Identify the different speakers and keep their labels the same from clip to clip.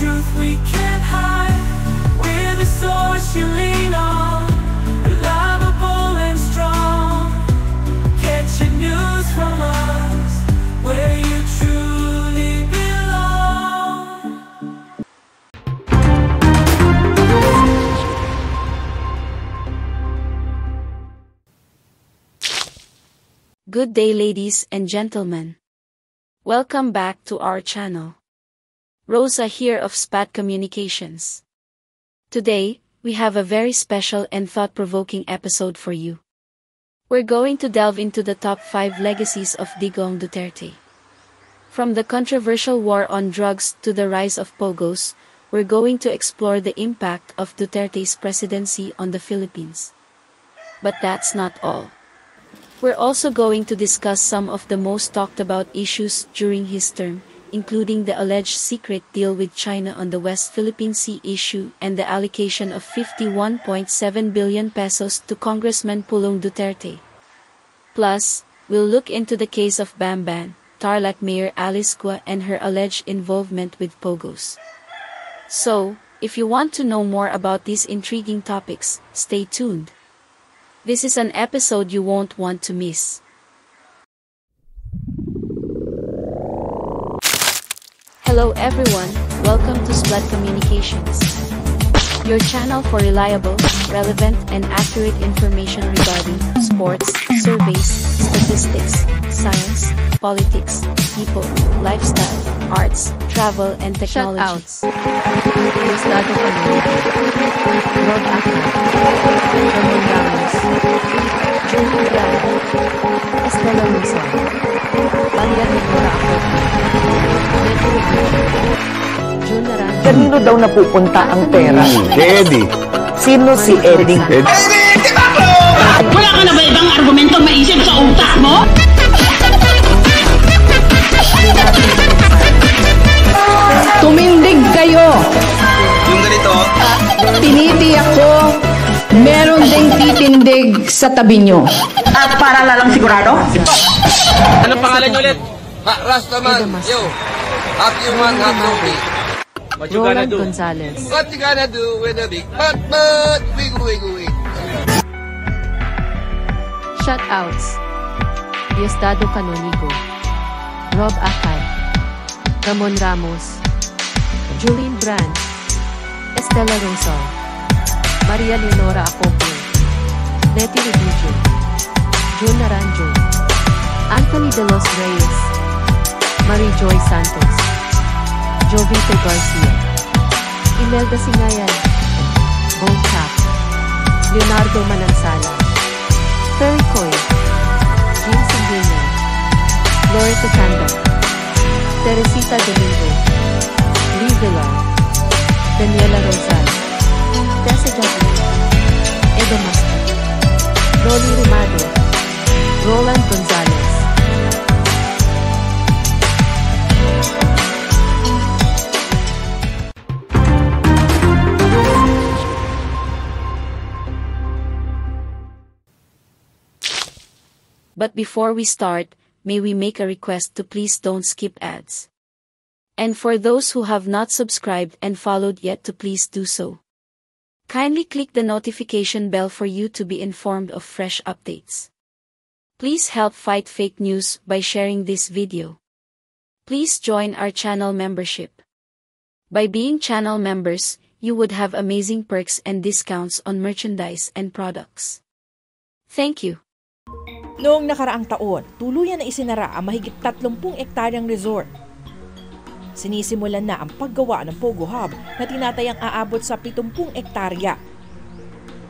Speaker 1: truth we can't hide. We're the source you lean on, reliable and strong. Get your news from us, where you truly belong.
Speaker 2: Good day, ladies and gentlemen. Welcome back to our channel. Rosa here of SPAT Communications. Today, we have a very special and thought-provoking episode for you. We're going to delve into the top 5 legacies of Digong Duterte. From the controversial war on drugs to the rise of Pogos, we're going to explore the impact of Duterte's presidency on the Philippines. But that's not all. We're also going to discuss some of the most talked about issues during his term, including the alleged secret deal with China on the West Philippine Sea issue and the allocation of 51.7 billion pesos to Congressman Pulong Duterte. Plus, we'll look into the case of Bamban, Tarlac Mayor Alice Gua and her alleged involvement with Pogos. So, if you want to know more about these intriguing topics, stay tuned. This is an episode you won't want to miss. Hello everyone, welcome to SPAT Communications, your channel for reliable, relevant and accurate information regarding sports, surveys, statistics, science, politics, people, lifestyle, arts, travel and technology.
Speaker 3: Estado Panamá, Rob Akman, Ramon Ramos, Julie Brand, Estela Luzon, Maria Nicola Jun Naranjo.
Speaker 4: Kanino daw napupunta ang pera?
Speaker 5: Eddie.
Speaker 4: Sino si Eddie?
Speaker 6: Wala ka na ba ibang argumento maisip sa utak mo?
Speaker 7: Tumindig kayo!
Speaker 5: Yung ganito.
Speaker 7: Tinitiyak ko, meron ding titindig sa tabi nyo.
Speaker 6: At para lang sigurado?
Speaker 5: Anong pangalan niyo ulit? Rastaman. Yo. Happy man, happy. What you gonna
Speaker 3: Roland
Speaker 5: do?
Speaker 3: Gonzalez,
Speaker 5: What you gonna do with a big butt? Wiggle, wiggle, wiggle.
Speaker 3: Shoutouts, Diosdado Canonigo, Rob Akad, Ramon Ramos, Julie Brand, Estela Rosal, Maria Leonora Acopio, Letty Rebujo, Jun Naranjo, Anthony De Los Reyes, Marie Joy Santos, Jovito Garcia, Imelda Singayan, Bong Cap, Leonardo Manansala, Ferry Coy, Jean Sanguina, Loretta Canda, Teresita Domingo, Lee Villar, Daniela Rosal, Tessa Jacqueline, Edo Master, Rolly Rimado, Roland Gonzalez.
Speaker 2: But before we start, may we make a request to please don't skip ads. And for those who have not subscribed and followed yet to please do so. Kindly click the notification bell for you to be informed of fresh updates. Please help fight fake news by sharing this video. Please join our channel membership. By being channel members, you would have amazing perks and discounts on merchandise and products. Thank you.
Speaker 8: Noong nakaraang taon, tuluyan na isinara ang mahigit 30 ektaryang resort. Sinisimulan na ang paggawa ng Pogo Hub na tinatayang aabot sa 70 ektarya.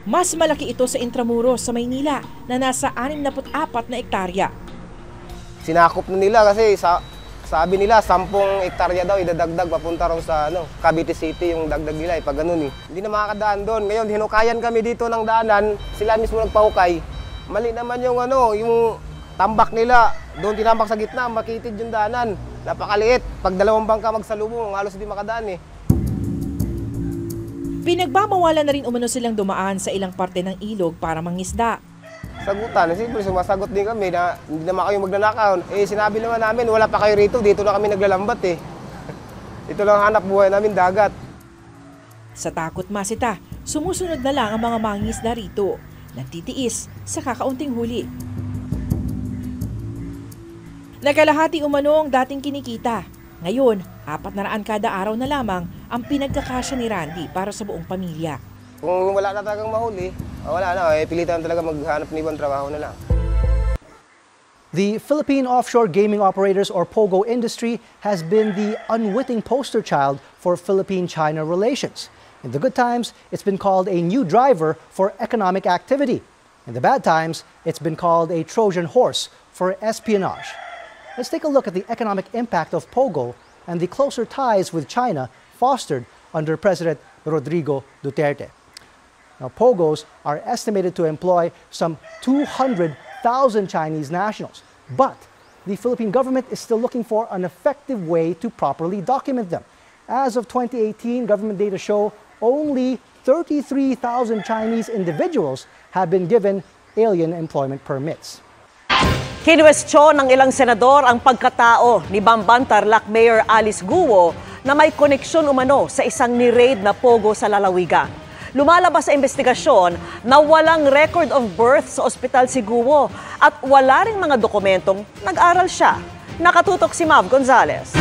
Speaker 8: Mas malaki ito sa Intramuros sa Maynila na nasa 64 na ektarya.
Speaker 9: Sinakop na nila kasi sabi nila 10 ektarya daw idadagdag papunta raw sa Cavite City yung dagdag nila pag ganun eh. Hindi na makakadaan doon. Ngayon hinukayan kami dito ng daanan, sila mismo nagpahukay. Mali naman yung yung tambak nila. Doon tinambak sa gitna, makitid yung daanan. Napakaliit. Pag 2 bangka magsalubong, halos hindi makadaan eh.
Speaker 8: Pinagmamawalan na rin umano silang dumaan sa ilang parte ng ilog para mangisda.
Speaker 9: Sagutan, siyempre sumasagot din kami na hindi naman kayo magnanakaw. Eh sinabi naman namin, wala pa kayo rito, dito na kami naglalambat eh. Ito lang hanap buhay namin, dagat.
Speaker 8: Sa takot masita, sumusunod na lang ang mga mangingisda rito. Nagtitiis sa kakaunting huli. Nagkalahati umano ang dating kinikita. Ngayon, 400 kada araw na lamang ang pinagkakasya ni Randy para sa buong pamilya.
Speaker 9: Kung wala na talagang mahuli, wala na. Pilitan talaga maghanap ng ibang trabaho na lang.
Speaker 10: The Philippine offshore gaming operators or POGO industry has been the unwitting poster child for Philippine-China relations. In the good times, it's been called a new driver for economic activity. In the bad times, it's been called a Trojan horse for espionage. Let's take a look at the economic impact of POGO and the closer ties with China fostered under President Rodrigo Duterte. Now, POGOs are estimated to employ some 200,000 Chinese nationals, but the Philippine government is still looking for an effective way to properly document them. As of 2018, government data show only 33,000 Chinese individuals have been given alien employment permits.
Speaker 11: Kinuwestiyon ng ilang senador ang pagkatao ni Bamban Tarlac Mayor Alice Guo na may koneksyon umano sa isang ni-raid na POGO sa lalawigan. Lumalabas sa investigasyon na walang record of birth sa ospital si Guo at wala ring mga dokumentong nag-aral siya. Nakatutok si Mav Gonzalez.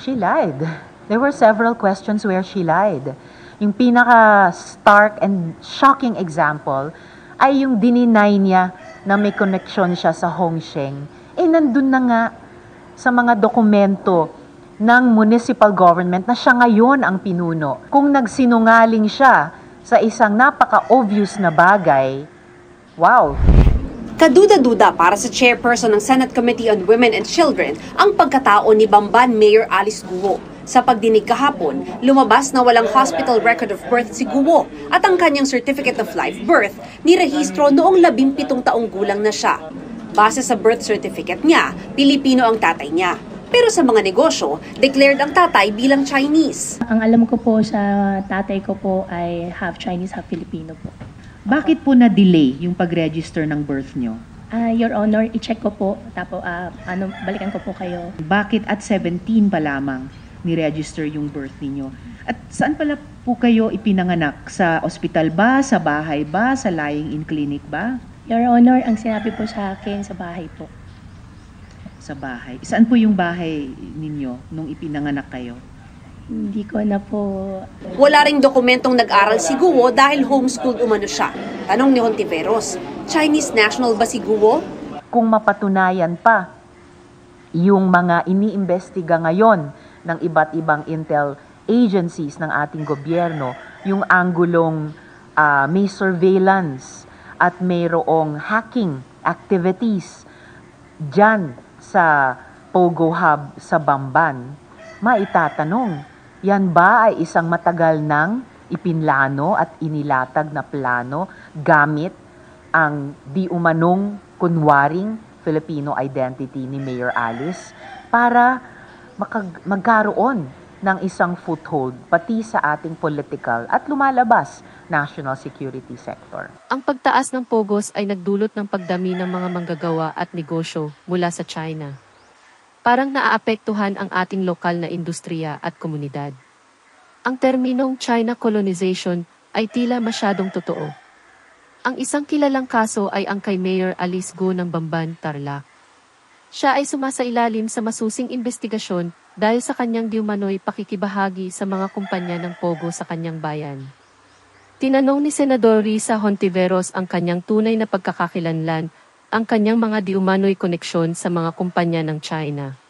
Speaker 12: She lied. There were several questions where she lied. Yung pinaka-stark and shocking example ay yung dininay niya na may connection siya sa Hongsheng. Nandun na nga sa mga dokumento ng municipal government na siya ngayon ang pinuno. Kung nagsinungaling siya sa isang napaka-obvious na bagay, wow!
Speaker 13: Kaduda-duda para sa chairperson ng Senate Committee on Women and Children ang pagkatao ni Bamban Mayor Alice Guo. Sa pagdinig kahapon, lumabas na walang hospital record of birth si Guo at ang kanyang certificate of live birth nirehistro noong 17 taong gulang na siya. Base sa birth certificate niya, Pilipino ang tatay niya. Pero sa mga negosyo, declared ang tatay bilang Chinese.
Speaker 14: Ang alam ko po sa tatay ko po ay half Chinese, half Filipino po.
Speaker 12: Bakit po na-delay yung pag-register ng birth nyo?
Speaker 14: Your Honor, i-check ko po, tapos balikan ko po kayo.
Speaker 12: Bakit at 17 pa lamang ni-register yung birth ninyo? At saan pala po kayo ipinanganak? Sa ospital ba? Sa bahay ba? Sa lying-in clinic ba?
Speaker 14: Your Honor, ang sinabi po sa akin sa bahay po.
Speaker 12: Sa bahay. Saan po yung bahay ninyo nung ipinanganak kayo?
Speaker 14: Hindi ko na po...
Speaker 13: Wala ring dokumentong nag-aral si Guo dahil homeschooled umano siya. Tanong ni Hontiveros, Chinese national ba si Guo?
Speaker 12: Kung mapatunayan pa yung mga iniimbestiga ngayon ng iba't ibang intel agencies ng ating gobyerno, yung anggulong may surveillance at mayroong hacking activities dyan sa POGO Hub sa Bamban, maitatanong, yan ba ay isang matagal nang ipinlano at inilatag na plano gamit ang di umanong kunwaring Filipino identity ni Mayor Alice para magkaroon ng isang foothold pati sa ating political at lumalabas national security sector.
Speaker 3: Ang pagtaas ng POGOs ay nagdulot ng pagdami ng mga manggagawa at negosyo mula sa China. Parang naaapektuhan ang ating lokal na industriya at komunidad. Ang terminong China colonization ay tila masyadong totoo. Ang isang kilalang kaso ay ang kay Mayor Alice Guo ng Bamban Tarlac. Siya ay sumasailalim sa masusing investigasyon dahil sa kanyang diumanoy pakikibahagi sa mga kumpanya ng POGO sa kanyang bayan. Tinanong ni Senador Risa Hontiveros ang kanyang tunay na pagkakakilanlan, ang kanyang mga diumanoy koneksyon sa mga kumpanya ng China.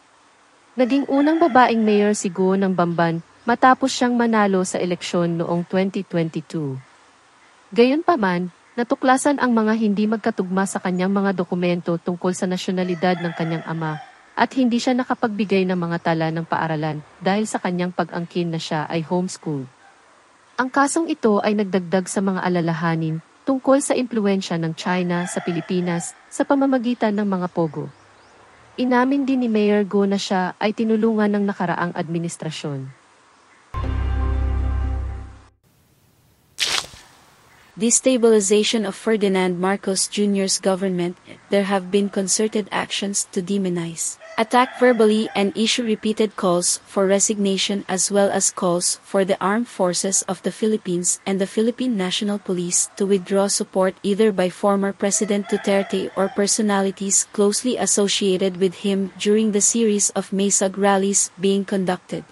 Speaker 3: Naging unang babaeng mayor si Guo ng Bamban matapos siyang manalo sa eleksyon noong 2022. Gayunpaman, natuklasan ang mga hindi magkatugma sa kanyang mga dokumento tungkol sa nasyonalidad ng kanyang ama at hindi siya nakapagbigay ng mga tala ng paaralan dahil sa kanyang pag-angkin na siya ay homeschooled. Ang kasong ito ay nagdagdag sa mga alalahanin tungkol sa impluwensya ng China sa Pilipinas sa pamamagitan ng mga POGO. Inamin din ni Mayor Guo na siya ay tinulungan ng nakaraang administrasyon.
Speaker 2: destabilization of Ferdinand Marcos Jr.'s government, there have been concerted actions to demonize, attack verbally and issue repeated calls for resignation as well as calls for the armed forces of the Philippines and the Philippine National Police to withdraw support either by former President Duterte or personalities closely associated with him during the series of Maysag rallies being conducted.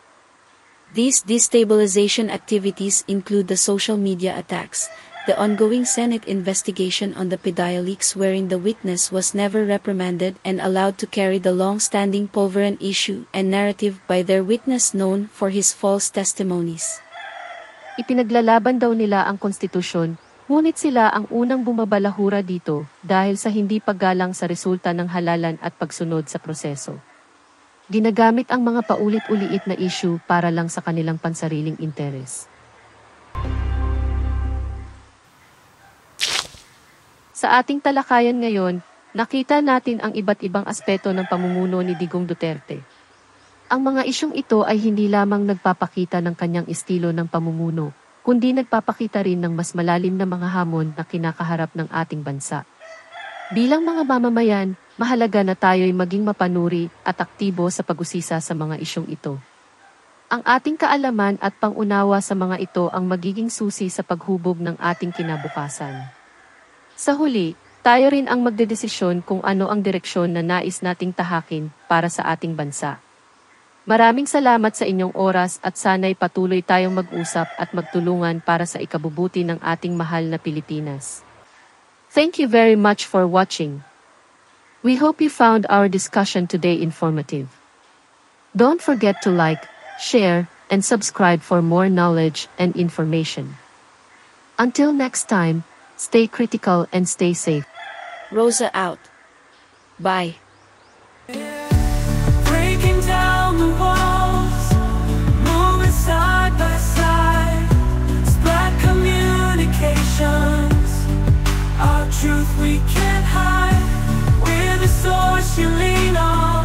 Speaker 2: These destabilization activities include the social media attacks, the ongoing Senate investigation on the PDEA leaks wherein the witness was never reprimanded and allowed to carry the long-standing Pulveron issue and narrative by their witness known for his false testimonies.
Speaker 3: Ipinaglalaban daw nila ang konstitusyon, ngunit sila ang unang bumabalahura dito dahil sa hindi paggalang sa resulta ng halalan at pagsunod sa proseso. Ginagamit ang mga paulit-uliit na issue para lang sa kanilang pansariling interes. Sa ating talakayan ngayon, nakita natin ang iba't ibang aspeto ng pamumuno ni Digong Duterte. Ang mga isyong ito ay hindi lamang nagpapakita ng kanyang estilo ng pamumuno, kundi nagpapakita rin ng mas malalim na mga hamon na kinakaharap ng ating bansa. Bilang mga mamamayan, mahalaga na tayo'y maging mapanuri at aktibo sa pag-usisa sa mga isyong ito. Ang ating kaalaman at pangunawa sa mga ito ang magiging susi sa paghubog ng ating kinabukasan. Sa huli, tayo rin ang magdedesisyon kung ano ang direksyon na nais nating tahakin para sa ating bansa. Maraming salamat sa inyong oras at sana'y patuloy tayong mag-usap at magtulungan para sa ikabubuti ng ating mahal na Pilipinas. Thank you very much for watching. We hope you found our discussion today informative. Don't forget to like, share, and subscribe for more knowledge and information. Until next time, stay critical and stay safe.
Speaker 2: Rosa out. Bye.
Speaker 1: Breaking down the walls, moving side by side. Splat communications, our truth we can't hide. We're the source you lean on.